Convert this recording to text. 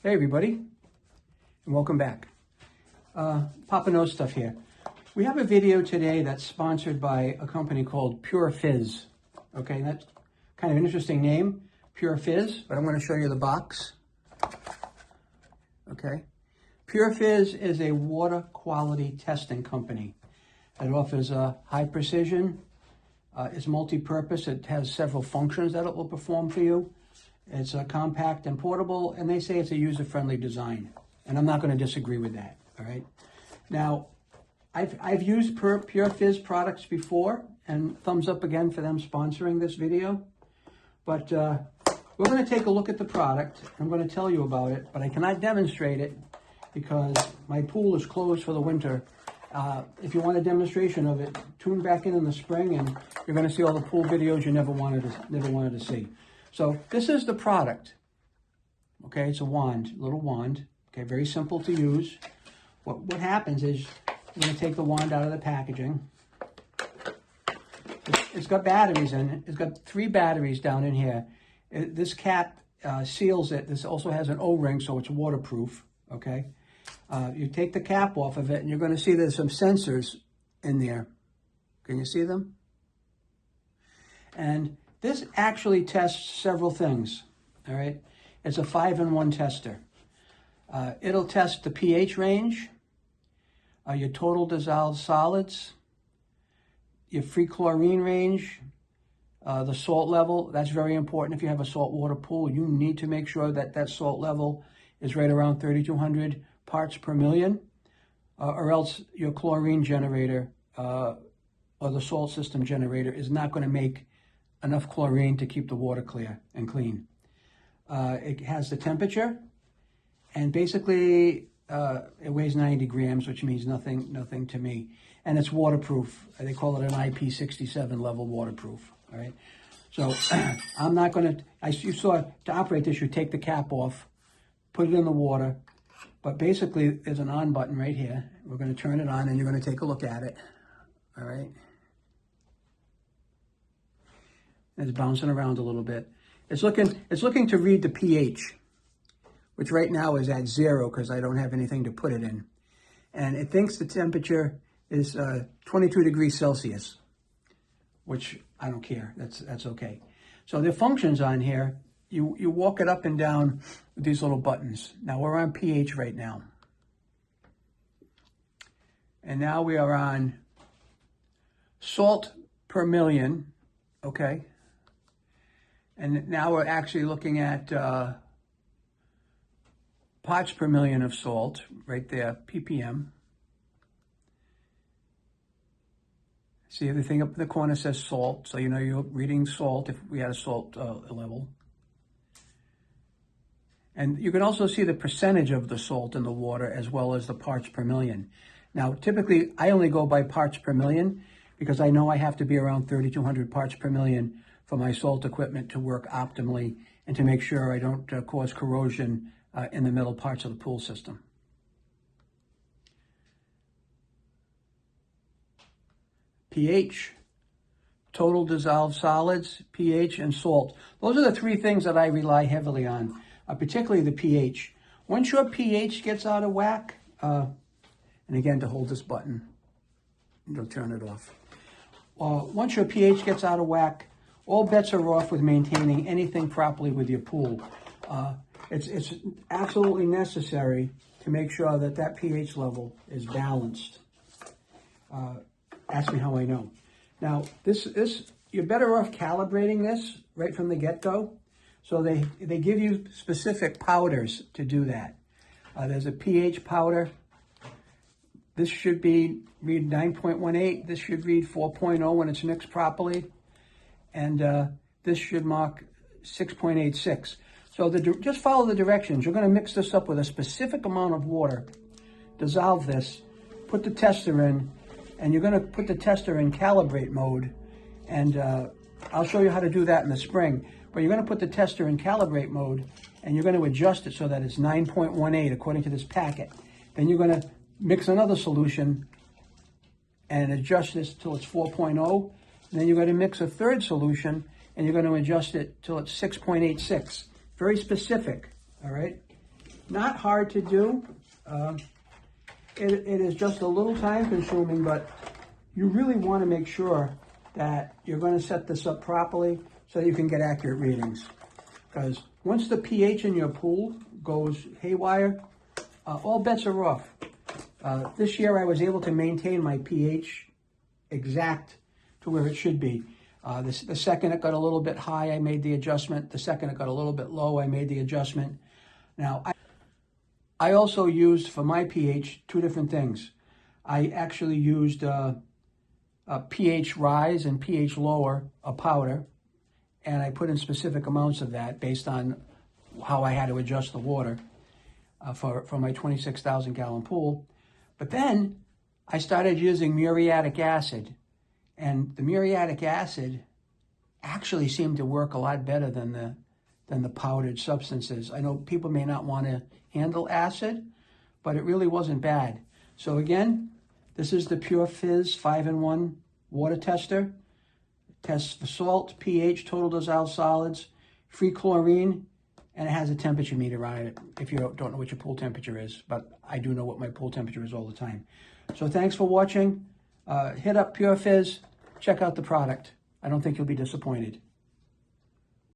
Hey everybody, and welcome back. Papa Knows Stuff here. We have a video today that's sponsored by a company called Purefiz. Okay, that's kind of an interesting name, Purefiz, but I'm going to show you the box. Okay, Purefiz is a water quality testing company that offers high precision. It's multi-purpose. It has several functions that it will perform for you. It's compact and portable, and they say it's a user-friendly design, and I'm not going to disagree with that. All right. Now, I've used Purefiz products before, and thumbs up again for them sponsoring this video. But we're going to take a look at the product. I'm going to tell you about it, but I cannot demonstrate it because my pool is closed for the winter. If you want a demonstration of it, tune back in the spring, and you're going to see all the pool videos you never wanted to see. So this is the product. Okay, it's a wand, little wand. Okay, very simple to use. What happens is you're going to take the wand out of the packaging. It's got batteries in it. It's got 3 batteries down in here. This cap seals it. This also has an O-ring, so it's waterproof. Okay, you take the cap off of it, and you're going to see there's some sensors in there. Can you see them? And this actually tests several things, all right? It's a 5-in-1 tester. It'll test the pH range, your total dissolved solids, your free chlorine range, the salt level. That's very important. If you have a saltwater pool, you need to make sure that that salt level is right around 3,200 parts per million, or else your chlorine generator or the salt system generator is not going to make enough chlorine to keep the water clear and clean. It has the temperature, and basically it weighs 90 grams, which means nothing to me. And it's waterproof. They call it an IP67 level waterproof. All right. So I'm not going to. You saw to operate this, you take the cap off, put it in the water. But basically, there's an on button right here. We're going to turn it on, and you're going to take a look at it. All right. It's bouncing around a little bit. It's looking to read the pH, which right now is at 0 because I don't have anything to put it in. And it thinks the temperature is 22 degrees Celsius, which I don't care. That's okay. So the functions on here, you walk it up and down with these little buttons. Now we're on pH right now. And now we are on salt per million, okay? And now we're actually looking at parts per million of salt, right there, ppm. See, everything up in the corner says salt, so you know you're reading salt if we had a salt level. And you can also see the percentage of the salt in the water as well as the parts per million. Now, typically, I only go by parts per million because I know I have to be around 3,200 parts per million for my salt equipment to work optimally and to make sure I don't cause corrosion in the middle parts of the pool system. pH, total dissolved solids, pH, and salt. Those are the 3 things that I rely heavily on, particularly the pH. Once your pH gets out of whack, and again, to hold this button, it'll turn it off. Once your pH gets out of whack, all bets are off with maintaining anything properly with your pool. It's absolutely necessary to make sure that that pH level is balanced. Ask me how I know. Now, this you're better off calibrating this right from the get-go. So they give you specific powders to do that. There's a pH powder. This should read 9.18. This should read 4.0 when it's mixed properly. And this should mark 6.86. So just follow the directions. You're going to mix this up with a specific amount of water, dissolve this, put the tester in, and you're going to put the tester in calibrate mode. And I'll show you how to do that in the spring. But you're going to put the tester in calibrate mode, and you're going to adjust it so that it's 9.18 according to this packet. Then you're going to mix another solution and adjust this till it's 4.0. Then you're going to mix a third solution, and you're going to adjust it till it's 6.86. Very specific, all right? not hard to do. It is just a little time consuming, but you really want to make sure that you're going to set this up properly so you can get accurate readings. Because once the pH in your pool goes haywire, all bets are off. This year I was able to maintain my pH exact to where it should be. The second it got a little bit high, I made the adjustment. The second it got a little bit low, I made the adjustment. Now, I also used for my pH 2 different things. I actually used a pH rise and pH lower, a powder, and I put in specific amounts of that based on how I had to adjust the water for my 26,000 gallon pool. But then I started using muriatic acid, and the muriatic acid actually seemed to work a lot better than the powdered substances. I know people may not want to handle acid, but it really wasn't bad. So again, this is the Purefiz 5-in-1 water tester. It tests for salt, pH, total dissolved solids, free chlorine, and it has a temperature meter on it if you don't know what your pool temperature is, but I do know what my pool temperature is all the time. So thanks for watching. Hit up Purefiz, check out the product. I don't think you'll be disappointed.